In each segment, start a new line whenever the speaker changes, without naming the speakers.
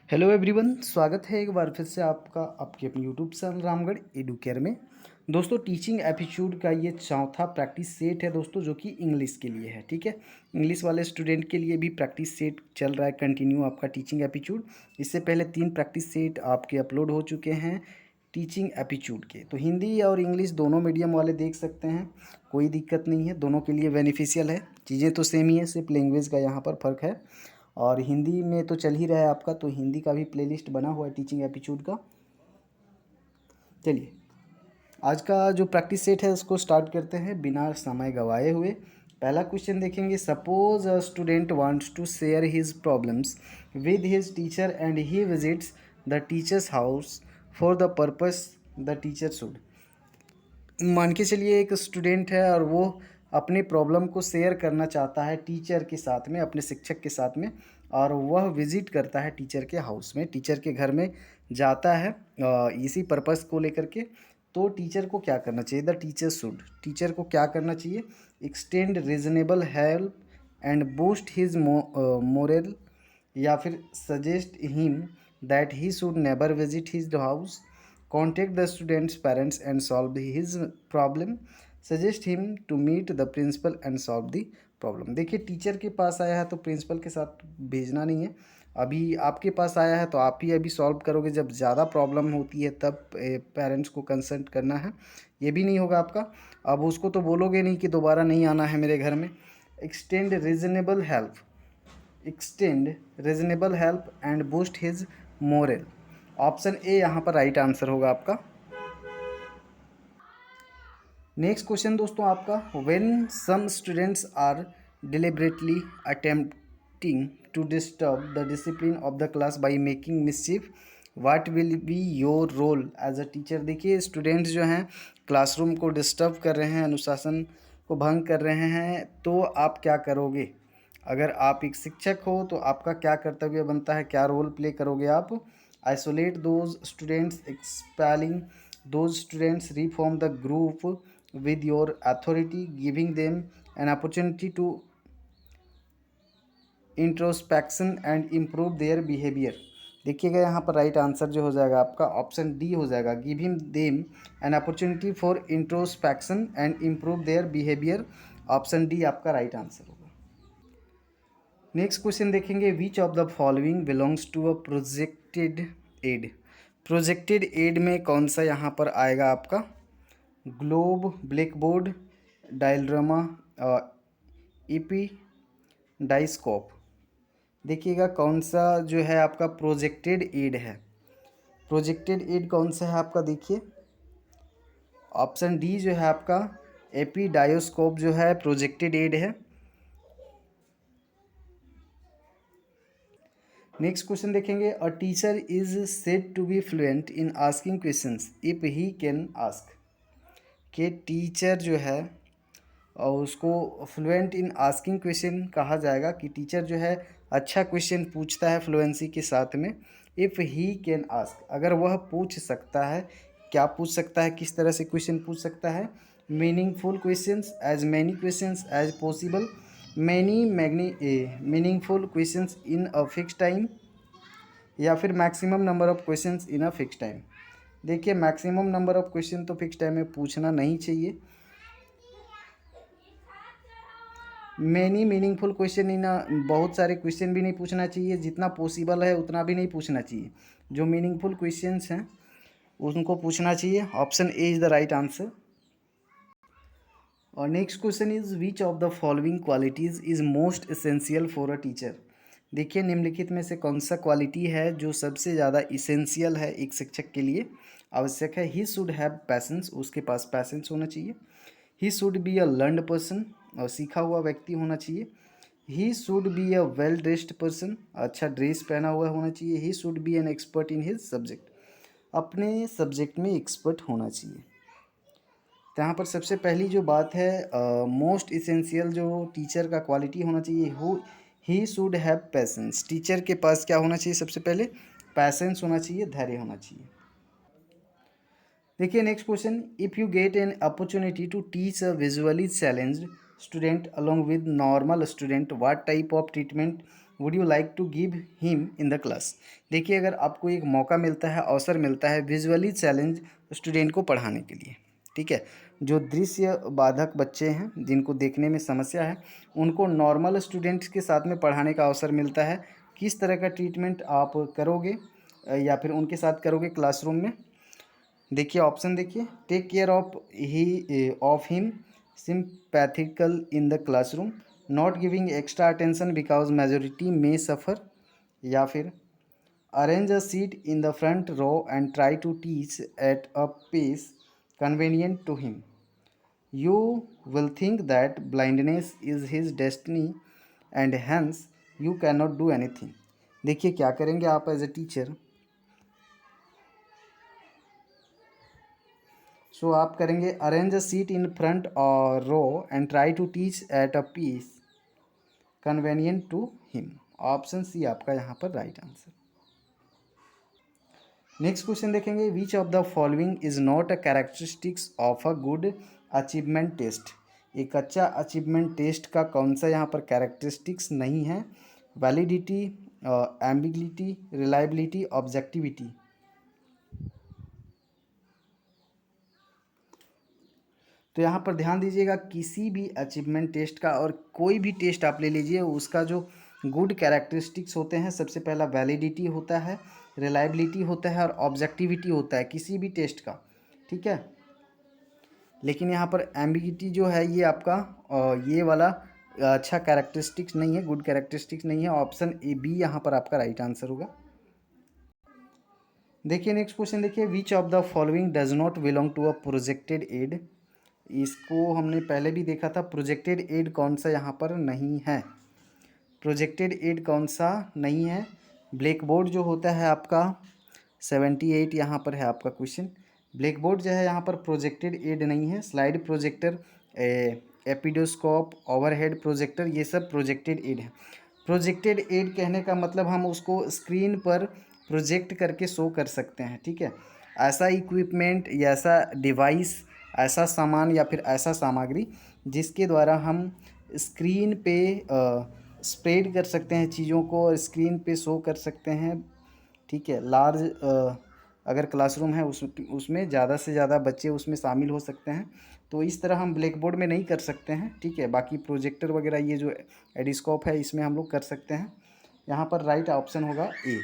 Hello everyone, स्वागत है एक बार फिर से आपका आपके अपने यूट्यूब चैनल रामगढ़ एडुकेयर में। दोस्तों, टीचिंग एप्टीट्यूड का ये चौथा प्रैक्टिस सेट है दोस्तों, जो कि इंग्लिश के लिए है। ठीक है, इंग्लिश वाले स्टूडेंट के लिए भी प्रैक्टिस सेट चल रहा है कंटिन्यू आपका टीचिंग एप्टीट्यूड। इससे पहले 3 प्रैक्टिस सेट आपके अपलोड हो चुके हैं टीचिंग एप्टीट्यूड के। तो हिंदी और इंग्लिश दोनों मीडियम वाले देख सकते हैं, कोई दिक्कत नहीं है, दोनों के लिए बेनिफिशियल है। चीज़ें तो सेम ही है, सिर्फ लैंग्वेज का यहाँ पर फ़र्क है। और हिंदी में तो चल ही रहा है आपका, तो हिंदी का भी प्लेलिस्ट बना हुआ है टीचिंग एप्टीट्यूड का। चलिए, आज का जो प्रैक्टिस सेट है उसको स्टार्ट करते हैं बिना समय गवाए हुए। पहला क्वेश्चन देखेंगे। Suppose a student wants to share his problems with his teacher and he visits the teacher's house for the purpose the teacher should. मान के चलिए एक स्टूडेंट है और वो अपनी प्रॉब्लम को शेयर करना चाहता है टीचर के साथ में, अपने शिक्षक के साथ में, और वह विज़िट करता है टीचर के हाउस में, टीचर के घर में जाता है इसी पर्पस को लेकर के। तो टीचर को क्या करना चाहिए? द टीचर शुड, टीचर को क्या करना चाहिए? Extend reasonable help and boost his moral, या फिर suggest him that he should never visit his house, contact the student's parents and solve his problem, suggest him to meet the principal and solve the problem। देखिए, teacher के पास आया है तो principal के साथ भेजना नहीं है। अभी आपके पास आया है तो आप ही अभी सॉल्व करोगे, जब ज़्यादा प्रॉब्लम होती है तब पेरेंट्स को कंसल्ट करना है। ये भी नहीं होगा आपका। अब उसको तो बोलोगे नहीं कि दोबारा नहीं आना है मेरे घर में। Extend reasonable help, extend reasonable help and boost his moral. Option A यहाँ पर राइट आंसर होगा आपका। नेक्स्ट क्वेश्चन दोस्तों आपका। When some students are deliberately attempting to disturb the discipline of the class by making mischief, what will be your role as a teacher. देखिए, students जो हैं classroom को डिस्टर्ब कर रहे हैं, अनुशासन को भंग कर रहे हैं, तो आप क्या करोगे? अगर आप एक शिक्षक हो तो आपका क्या कर्तव्य बनता है, क्या रोल प्ले करोगे आप? Isolate those students, expelling those students, reform the group with your authority, giving them an opportunity to introspection and improve their behaviour. देखिएगा, यहाँ पर राइट आंसर जो हो जाएगा आपका ऑप्शन डी हो जाएगा। Give him them an opportunity for introspection and improve their behaviour. Option D आपका राइट आंसर होगा। नेक्स्ट क्वेश्चन देखेंगे। Which of the following belongs to a projected aid. Projected aid में कौन सा यहाँ पर आएगा आपका? ग्लोब, ब्लैक बोर्ड, डायलड्रामा, ईपी, डाइस्कोप। देखिएगा कौन सा जो है आपका प्रोजेक्टेड एड है। प्रोजेक्टेड एड कौन सा है आपका? देखिए, ऑप्शन डी जो है आपका एपी डायोस्कोप जो है प्रोजेक्टेड एड है। नेक्स्ट क्वेश्चन देखेंगे। A teacher is said to be fluent in asking questions if he can ask. के टीचर जो है और उसको फ्लुएंट इन आस्किंग क्वेश्चन कहा जाएगा कि टीचर जो है अच्छा क्वेश्चन पूछता है फ्लुएंसी के साथ में। इफ़ ही कैन आस्क, अगर वह पूछ सकता है, क्या पूछ सकता है, किस तरह से क्वेश्चन पूछ सकता है? Meaningful questions, as many questions as possible, many meaningful questions in a fix time, या फिर maximum number of questions in a fix time. देखिए, मैक्सिमम नंबर ऑफ क्वेश्चन तो फिक्स टाइम में पूछना नहीं चाहिए। मैनी मीनिंगफुल क्वेश्चन इन, बहुत सारे क्वेश्चन भी नहीं पूछना चाहिए, जितना पॉसिबल है उतना भी नहीं पूछना चाहिए। जो मीनिंगफुल क्वेश्चंस हैं उनको पूछना चाहिए। Option A is the right answer. और next question is which of the following qualities is most essential for a teacher. देखिए, निम्नलिखित में से कौन सा क्वालिटी है जो सबसे ज़्यादा इसेंशियल है एक शिक्षक के लिए, आवश्यक है? ही शुड हैव पैसेंस, उसके पास पैसेंस होना चाहिए। He should be a learned person, और सीखा हुआ व्यक्ति होना चाहिए। He should be a well dressed person, अच्छा ड्रेस पहना हुआ होना चाहिए। He should be an expert in his subject, अपने सब्जेक्ट में एक्सपर्ट होना चाहिए। तो यहाँ पर सबसे पहली जो बात है, मोस्ट इसेंशियल जो टीचर का क्वालिटी होना चाहिए, हो he should have patience. Teacher के पास क्या होना चाहिए? सबसे पहले पैसेंस होना चाहिए, धैर्य होना चाहिए। देखिए, next question. If you get an opportunity to teach a visually challenged student along with normal student, what type of treatment would you like to give him in the class. देखिए, अगर आपको एक मौका मिलता है, अवसर मिलता है विजुअली चैलेंज स्टूडेंट को पढ़ाने के लिए, ठीक है, जो दृश्य बाधक बच्चे हैं, जिनको देखने में समस्या है, उनको नॉर्मल स्टूडेंट्स के साथ में पढ़ाने का अवसर मिलता है, किस तरह का ट्रीटमेंट आप करोगे या फिर उनके साथ करोगे क्लासरूम में। देखिए ऑप्शन, देखिए, take care of him sympathetically in the classroom, not giving extra attention because majority may suffer, या फिर arrange a seat in the front row and try to teach at a pace convenient to him. You will think that blindness is his destiny and hence you cannot do anything. देखिए क्या करेंगे आप as a teacher. So आप करेंगे arrange a seat in front और row and try to teach at a piece convenient to him. Option C आपका यहाँ पर राइट आंसर। नेक्स्ट क्वेश्चन देखेंगे, which of the following is not a characteristics of a good achievement test. एक अच्छा achievement test का कौन सा यहाँ पर कैरेक्टरिस्टिक्स नहीं है। Validity, ambiguity, reliability, objectivity. तो यहाँ पर ध्यान दीजिएगा, किसी भी अचीवमेंट टेस्ट का और कोई भी टेस्ट आप ले लीजिए, उसका जो गुड कैरेक्टरिस्टिक्स होते हैं, सबसे पहला वैलिडिटी होता है, रिलायबिलिटी होता है और ऑब्जेक्टिविटी होता है किसी भी टेस्ट का, ठीक है। लेकिन यहाँ पर एम्बिगिटी जो है ये आपका ये वाला अच्छा कैरेक्टरिस्टिक्स नहीं है, गुड कैरेक्टरिस्टिक्स नहीं है। ऑप्शन ए बी यहाँ पर आपका राइट आंसर होगा। देखिए नेक्स्ट क्वेश्चन, देखिए, which of the following does not belong to a projected aid. इसको हमने पहले भी देखा था, प्रोजेक्टेड एड कौन सा यहाँ पर नहीं है। प्रोजेक्टेड एड कौन सा नहीं है। ब्लैक बोर्ड जो होता है आपका 78 यहाँ पर है आपका क्वेश्चन। ब्लैक बोर्ड जो है यहाँ पर प्रोजेक्टेड एड नहीं है। स्लाइड प्रोजेक्टर, एपिडोस्कोप, ओवरहेड प्रोजेक्टर, ये सब प्रोजेक्टेड एड है। प्रोजेक्टेड एड कहने का मतलब हम उसको स्क्रीन पर प्रोजेक्ट करके शो कर सकते हैं, ठीक है। ऐसा इक्विपमेंट या ऐसा डिवाइस, ऐसा सामान या फिर ऐसा सामग्री जिसके द्वारा हम स्क्रीन पे स्प्रेड कर सकते हैं चीज़ों को और स्क्रीन पे शो कर सकते हैं, ठीक है। लार्ज अगर क्लासरूम है उसमें ज़्यादा से ज़्यादा बच्चे उसमें शामिल हो सकते हैं, तो इस तरह हम ब्लैक बोर्ड में नहीं कर सकते हैं, ठीक है। बाकी प्रोजेक्टर वगैरह ये जो एडिस्कोप है इसमें हम लोग कर सकते हैं। यहाँ पर राइट ऑप्शन होगा A.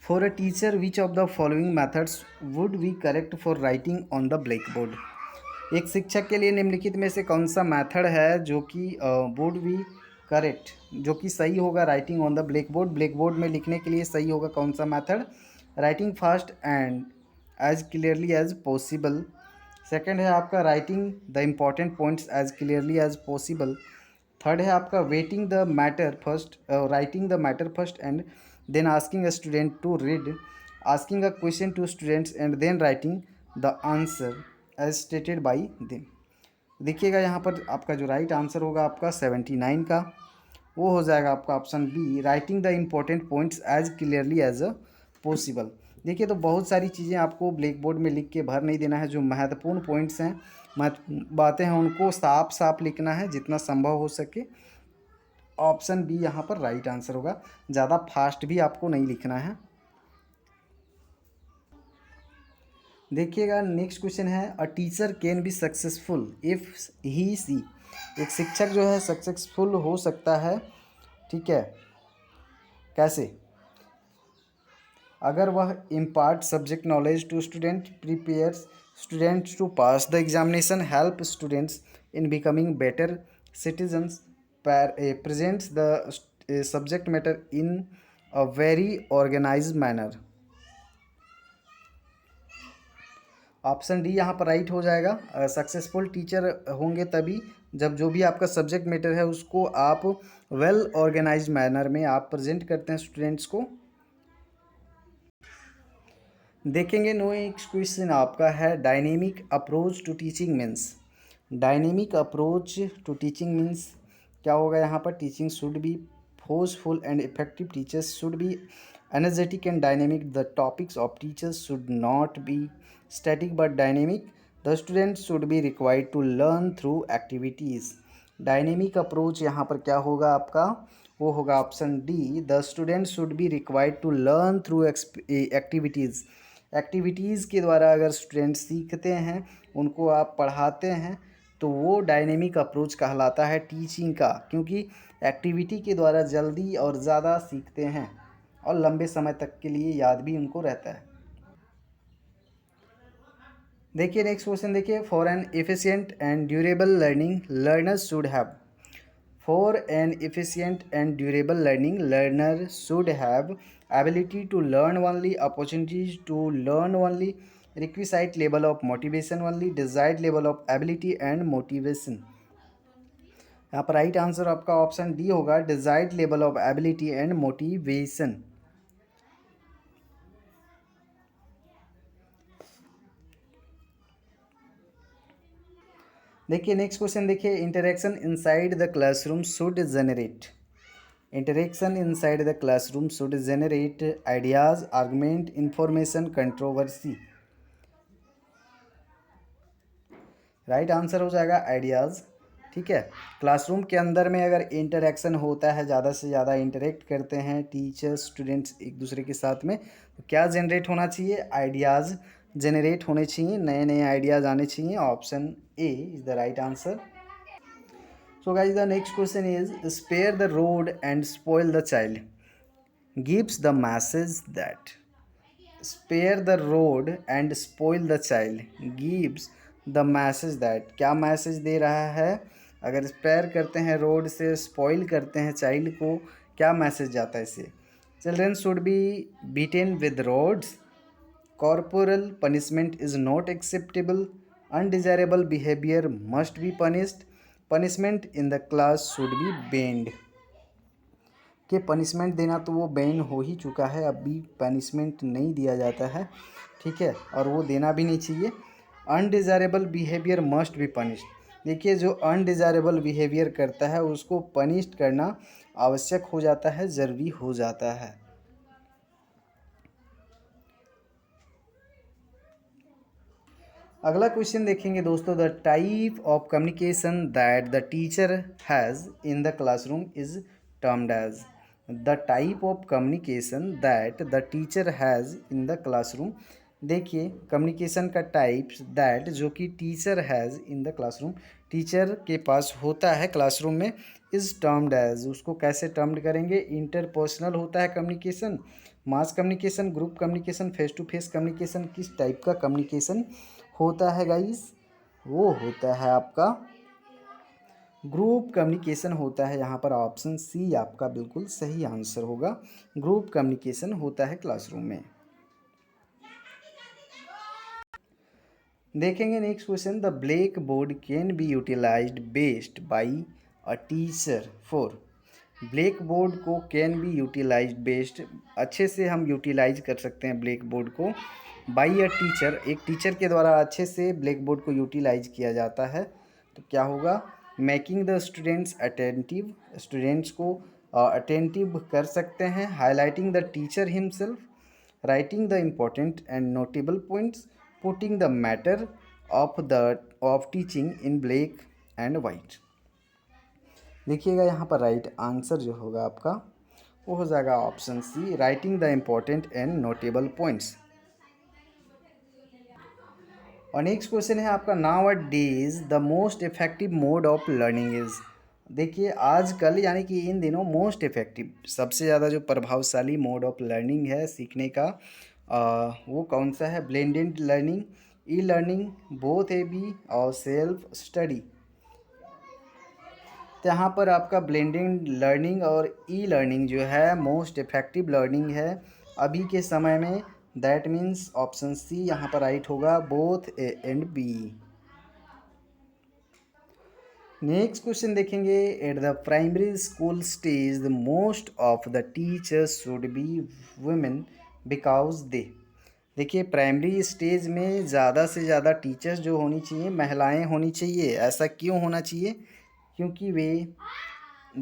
For a teacher which of the following methods would be correct for writing on the black board. एक शिक्षक के लिए निम्नलिखित में से कौन सा मेथड है जो कि वुड बी करेक्ट, जो कि सही होगा writing on the black board. Black board में लिखने के लिए सही होगा कौन सा method. Writing fast and as clearly as possible. Second है आपका writing the important points as clearly as possible. Third है आपका waiting the matter first, writing the matter first and then asking a student to read, asking a question to students and then writing the answer as stated by them. देखिएगा यहाँ पर आपका जो right answer होगा आपका 79 का, वो हो जाएगा आपका option B, writing the important points as clearly as a possible. देखिए, तो बहुत सारी चीज़ें आपको ब्लैक बोर्ड में लिख के भर नहीं देना है। जो महत्वपूर्ण पॉइंट्स हैं, महत्वपूर्ण बातें हैं, उनको साफ साफ लिखना है जितना संभव हो सके। ऑप्शन बी यहाँ पर राइट आंसर होगा। ज़्यादा फास्ट भी आपको नहीं लिखना है। देखिएगा नेक्स्ट क्वेश्चन है, a teacher can be successful if he see. एक शिक्षक जो है सक्सेसफुल हो सकता है, ठीक है, कैसे। अगर वह impart subject knowledge to student, prepares students to pass the examination, help students in becoming better citizens, presents the subject matter in a very organised manner. Option D यहाँ पर राइट हो जाएगा। सक्सेसफुल टीचर होंगे तभी जब जो भी आपका सब्जेक्ट मैटर है उसको आप वेल ऑर्गेनाइज्ड मैनर में आप प्रेजेंट करते हैं स्टूडेंट्स को। देखेंगे नेक्स्ट क्वेश्चन आपका है, dynamic approach to teaching means. Dynamic approach to teaching means क्या होगा यहाँ पर। Teaching should be forceful and effective, teachers should be energetic and dynamic, the topics of teachers should not be static but dynamic, the students should be required to learn through activities, dynamic approach यहाँ पर क्या होगा आपका, वो होगा option D, the student should be required to learn through activities. Activities के द्वारा अगर स्टूडेंट सीखते हैं, उनको आप पढ़ाते हैं, तो वो डायनेमिक अप्रोच कहलाता है टीचिंग का, क्योंकि एक्टिविटी के द्वारा जल्दी और ज़्यादा सीखते हैं और लंबे समय तक के लिए याद भी उनको रहता है। देखिए नेक्स्ट क्वेश्चन देखिए, for an efficient and durable learning learners should have, for an efficient and durable learning learner should have ability to learn only, opportunities to learn only, requisite level of motivation only, desired level of ability and motivation। यहाँ पर right answer आपका option D होगा, desired level of ability and motivation. देखिए next question देखिए, interaction inside the classroom should generate, interaction inside the classroom should generate ideas, argument, information, controversy. Right answer हो जाएगा ideas. ठीक है, classroom के अंदर में अगर इंटरेक्शन होता है, ज़्यादा से ज़्यादा इंटरेक्ट करते हैं टीचर्स स्टूडेंट्स एक दूसरे के साथ में, तो क्या जनरेट होना चाहिए, आइडियाज़ जनरेट होने चाहिए, नए नए आइडियाज़ आने चाहिए। Option A is the right answer. So guys the next question is, spare the rod and spoil the child gives the message that, spare the rod and spoil the child gives the message that, क्या message दे रहा है, अगर spare करते हैं road से, spoil करते हैं चाइल्ड को, क्या मैसेज जाता है इससे। Children should be beaten with rods, corporal punishment is not acceptable, undesirable behaviour must be punished, punishment in the class should be banned. कि पनिशमेंट देना तो वो बैन हो ही चुका है, अभी पनिशमेंट नहीं दिया जाता है। ठीक है, और वो देना भी नहीं चाहिए। Undesirable behaviour must be punished, देखिए जो अनडिज़ायरेबल बिहेवियर करता है उसको पनिश्ड करना आवश्यक हो जाता है, ज़रूरी हो जाता है। अगला क्वेश्चन देखेंगे दोस्तों, the type of communication that the teacher has in the classroom is termed as, the type of communication that the teacher has in the classroom. देखिए कम्युनिकेशन का टाइप्स दैट, जो कि teacher has in the classroom, teacher के पास होता है classroom में, is termed as, उसको कैसे टर्म्ड करेंगे, इंटरपर्सनल होता है communication, mass communication, group communication, face to face communication, किस टाइप का कम्युनिकेशन होता है गाइस, वो होता है आपका ग्रुप कम्युनिकेशन होता है। यहाँ पर ऑप्शन सी आपका बिल्कुल सही आंसर होगा, ग्रुप कम्युनिकेशन होता है क्लासरूम में। देखेंगे next question, the black board can be utilised based by a teacher for, black board को कैन बी यूटिलाइज्ड बेस्ड, अच्छे से हम यूटिलाइज कर सकते हैं ब्लैक बोर्ड को, बाई अ टीचर, एक टीचर के द्वारा अच्छे से ब्लैक बोर्ड को यूटिलाइज किया जाता है। तो क्या होगा, making the students attentive, students को अटेंटिव कर सकते हैं, highlighting the teacher himself, writing the important and notable points, putting the matter of teaching in black and white. देखिएगा यहाँ पर राइट आंसर जो होगा आपका वो हो जाएगा option C, writing the important and notable points. और नेक्स्ट क्वेश्चन है आपका, nowadays the most effective mode of learning is, देखिए आजकल यानी कि इन दिनों मोस्ट इफेक्टिव, सबसे ज़्यादा जो प्रभावशाली मोड ऑफ लर्निंग है सीखने का, वो कौन सा है, blended learning, e learning, both A B और सेल्फ स्टडी। तो यहाँ पर आपका ब्लेंडिंग लर्निंग और ई लर्निंग जो है मोस्ट इफेक्टिव लर्निंग है अभी के समय में, दैट मीन्स ऑप्शन सी यहाँ पर राइट होगा, both A and B. Next question देखेंगे, at the primary school stage the most of the teachers should be women because they, देखिए प्राइमरी स्टेज में ज़्यादा से ज़्यादा टीचर्स जो होनी चाहिए महिलाएं होनी चाहिए, ऐसा क्यों होना चाहिए, क्योंकि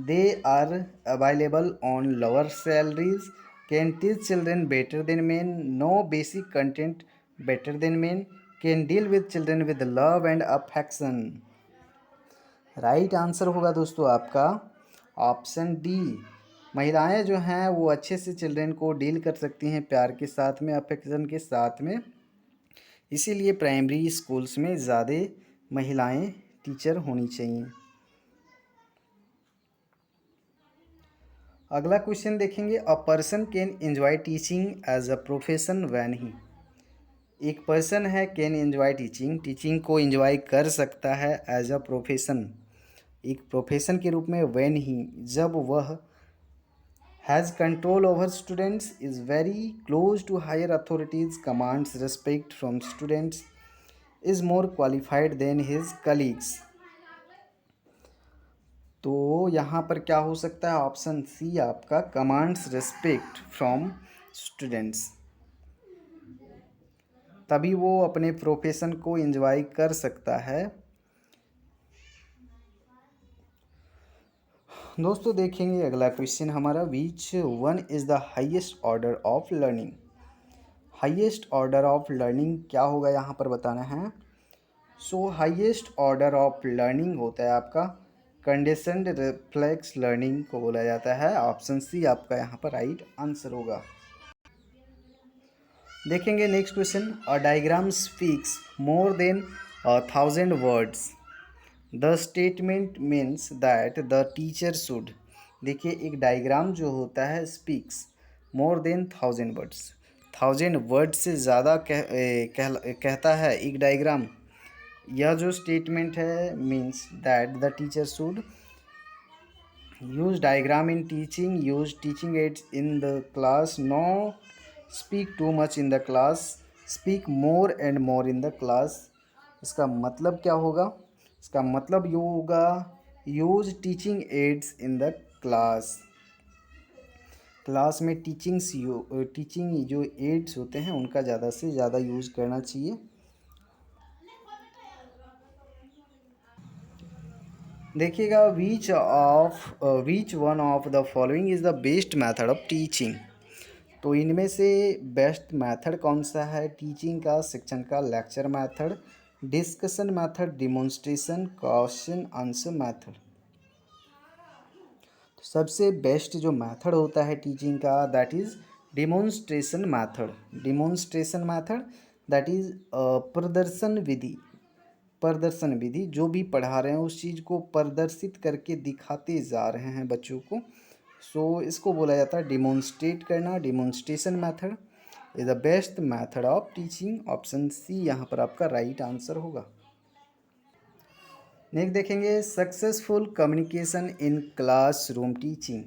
they are available on lower salaries, can teach children better than men, know basic content better than men, can deal with children with love and affection। Right answer होगा दोस्तों आपका ऑप्शन डी। महिलाएं जो हैं वो अच्छे से चिल्ड्रेन को डील कर सकती हैं, प्यार के साथ में, अफेक्शन के साथ में, इसीलिए प्राइमरी स्कूल्स में ज़्यादा महिलाएं टीचर होनी चाहिए। अगला क्वेश्चन देखेंगे, a person can enjoy teaching as a profession when he. एक पर्सन है कैन एंजॉय टीचिंग, टीचिंग को एंजॉय कर सकता है एज अ प्रोफेशन, एक प्रोफेशन के रूप में, व्हेन ही, जब वह, has control over students, is very close to higher authorities, commands respect from students, is more qualified than his colleagues. तो यहाँ पर क्या हो सकता है, ऑप्शन सी आपका, कमांड्स रिस्पेक्ट फ्रॉम स्टूडेंट्स, तभी वो अपने प्रोफेशन को एंजॉय कर सकता है। दोस्तों देखेंगे अगला क्वेश्चन हमारा, which one is the highest order of learning. Highest order of learning क्या होगा यहाँ पर बताना है। सो हाईएस्ट ऑर्डर ऑफ लर्निंग होता है आपका कंडीशनड रिफ्लेक्स लर्निंग को बोला जाता है। ऑप्शन सी आपका यहाँ पर राइट आंसर होगा। देखेंगे next question, a diagram speaks more than 1,000 words, the statement means that the teacher should. देखिए एक डायग्राम जो होता है speaks more than 1,000 words, 1,000 word से ज़्यादा कहता है एक डायग्राम। यह जो स्टेटमेंट है means that the teacher should use diagram in teaching, use teaching aids in the class, no speak too much in the class, speak more and more in the class। इसका मतलब क्या होगा, इसका मतलब ये होगा use teaching ads in the class, class में teaching जो एड्स होते हैं उनका ज़्यादा से ज़्यादा यूज़ करना चाहिए। देखिएगा, which one of the following is the best method of teaching. तो इनमें से बेस्ट मेथड कौन सा है टीचिंग का, शिक्षण का, lecture method, discussion method, demonstration, question answer method. तो सबसे बेस्ट जो मेथड होता है टीचिंग का that is demonstration method. Demonstration method that is प्रदर्शन विधि, प्रदर्शन विधि, जो भी पढ़ा रहे हैं उस चीज़ को प्रदर्शित करके दिखाते जा रहे हैं बच्चों को, सो इसको बोला जाता है डिमॉन्स्ट्रेट करना। Demonstration method is the best method of teaching. Option C यहाँ पर आपका राइट आंसर होगा। नेक्स्ट देखेंगे, successful communication in classroom teaching.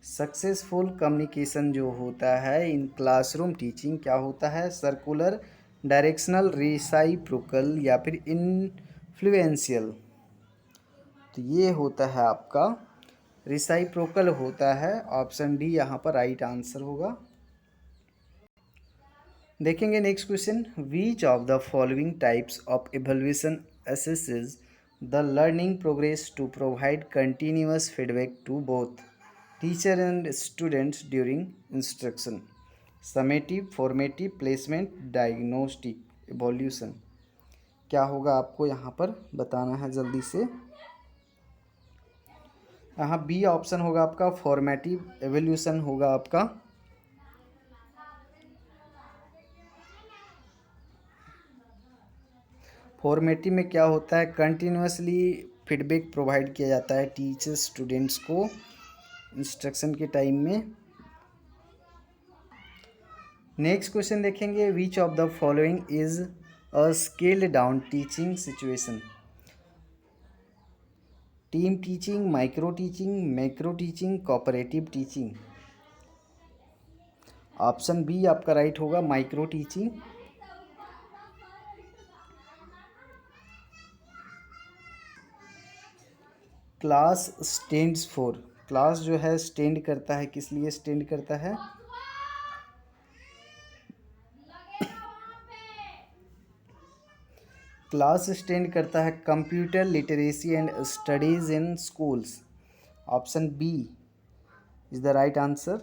Successful communication जो होता है इन क्लासरूम टीचिंग क्या होता है, सर्कुलर, डायरेक्शनल, रेसिप्रोकल या फिर इन्फ्लुएंशियल। तो ये होता है आपका रेसिप्रोकल होता है। ऑप्शन डी यहाँ पर राइट आंसर होगा। देखेंगे next question, which of the following types of evaluation assesses the learning progress to provide continuous feedback to both teacher and students during instruction, summative, formative, placement, diagnostic, evolution. क्या होगा आपको यहाँ पर बताना है जल्दी से। यहाँ बी ऑप्शन होगा आपका फॉर्मेटिव एवोल्यूशन होगा आपका। फॉर्मेटिव में क्या होता है, कंटिन्यूसली फीडबैक प्रोवाइड किया जाता है टीचर्स स्टूडेंट्स को इंस्ट्रक्शन के टाइम में। नेक्स्ट क्वेश्चन देखेंगे, which of the following is a scaled down teaching situation, team teaching, micro teaching, macro teaching, cooperative teaching. Option B आपका राइट होगा, micro teaching. Class stands for, class जो है stand करता है, किस लिए स्टैंड करता है, क्लास स्टैंड करता है computer literacy and studies in schools. Option B is the right answer.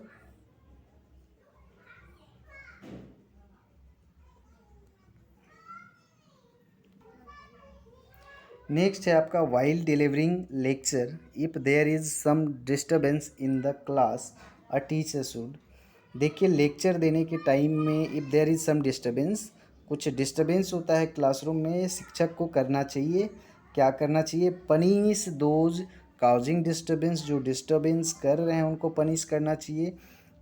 Next है आपका while delivering lecture if there is some disturbance in the class a teacher should. देखिए लेक्चर देने के time में if there is some disturbance, कुछ disturbance होता है classroom में, शिक्षक को करना चाहिए, क्या करना चाहिए, पनिश दोज काउजिंग डिस्टर्बेंस, जो डिस्टर्बेंस कर रहे हैं उनको पनिश करना चाहिए।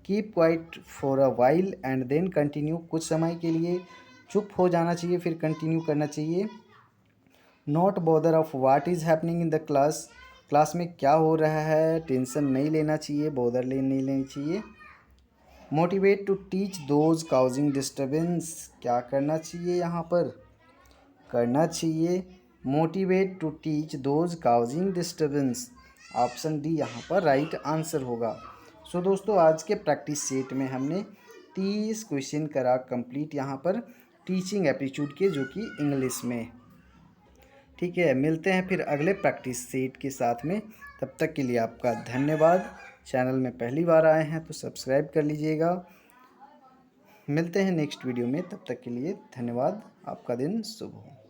Keep quiet for a while and then continue, कुछ समय के लिए चुप हो जाना चाहिए फिर कंटिन्यू करना चाहिए। Not bother of what is happening in the class, class में क्या हो रहा है टेंशन नहीं लेना चाहिए, बॉदर नहीं लेनी चाहिए। Motivate to teach those causing disturbance, क्या करना चाहिए यहाँ पर, करना चाहिए motivate to teach those causing disturbance. Option D यहाँ पर राइट आंसर होगा। सो दोस्तों आज के प्रैक्टिस सेट में हमने 30 क्वेश्चन करा कंप्लीट यहाँ पर टीचिंग एप्टीट्यूड के, जो कि इंग्लिश में। ठीक है, मिलते हैं फिर अगले प्रैक्टिस सेट के साथ में। तब तक के लिए आपका धन्यवाद। चैनल में पहली बार आए हैं तो सब्सक्राइब कर लीजिएगा। मिलते हैं नेक्स्ट वीडियो में, तब तक के लिए धन्यवाद। आपका दिन शुभ हो।